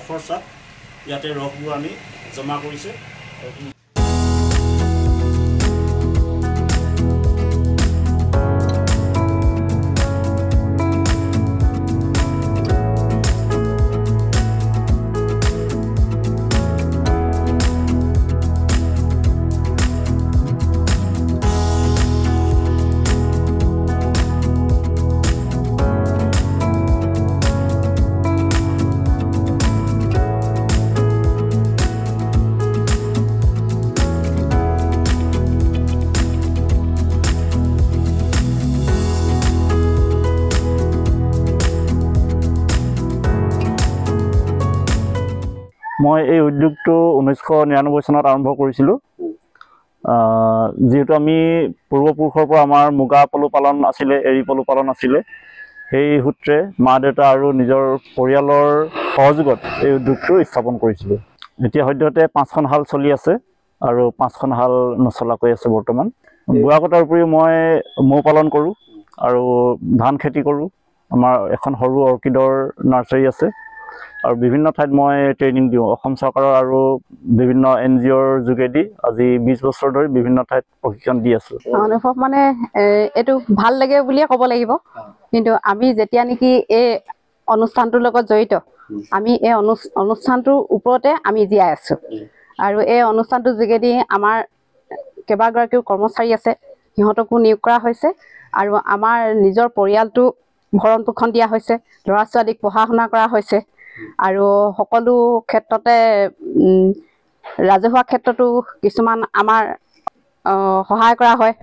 বৰফৰ চাপ ইয়াতে ৰসবোৰ আনি জমা কৰিছে। মই এই উদ্যোগটো 1999 চনত আৰম্ভ কৰিছিলোঁ। যিহেতু আমি পূৰ্বপুৰুষৰ পৰা আমাৰ মুগা পলু পালন আছিলে, এৰী পলু পালন আছিলে, সেই সূত্ৰে মা দেউতা আৰু নিজৰ পৰিয়ালৰ সহযোগত এই উদ্যোগটো স্থাপন কৰিছিলোঁ। এতিয়া সদ্যহতে 5খন হাল চলি আছে আৰু 5খন হাল নচলাকৈ আছে বৰ্তমান। বোৱা কটাৰ উপৰিও মই মৌ পালন কৰোঁ আৰু ধান খেতি কৰোঁ। আমাৰ এখন সৰু অৰ্কিডৰ নাৰ্চাৰী আছে আৰু বিভিন্ন ঠাইত মই ট্ৰেইনিং দিওঁ। অসম চৰকাৰৰ আৰু বিভিন্ন NGOৰ যোগেদি আজি 20 বছৰ ধৰি বিভিন্ন ঠাইত প্ৰশিক্ষণ দি আছোঁ। অনুভৱ মানে এইটো ভাল লাগে বুলিয়ে ক'ব লাগিব। কিন্তু আমি যেতিয়া নেকি এই অনুষ্ঠানটোৰ লগত জড়িত, আমি এই অনুষ্ঠানটোৰ ওপৰতে আমি জীয়াই আছোঁ। আৰু এই অনুষ্ঠানটোৰ যোগেদি আমাৰ কেইবাগৰাকীও কৰ্মচাৰী আছে, সিহঁতকো নিয়োগ কৰা হৈছে আৰু আমাৰ নিজৰ পৰিয়ালটো ভৰণ পোষণ দিয়া হৈছে, ল'ৰা ছোৱালীক পঢ়া শুনা কৰা হৈছে আৰু সকলো ক্ষেত্ৰতে ৰাজহুৱা ক্ষেত্ৰতো কিছুমান আমাৰ সহায় কৰা হয়।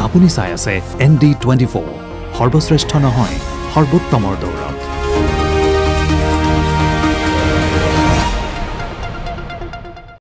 আপুনি চাই আছে ND24, সৰ্বশ্ৰেষ্ঠ নহয় সৰ্বোত্তমৰ দৌৰত।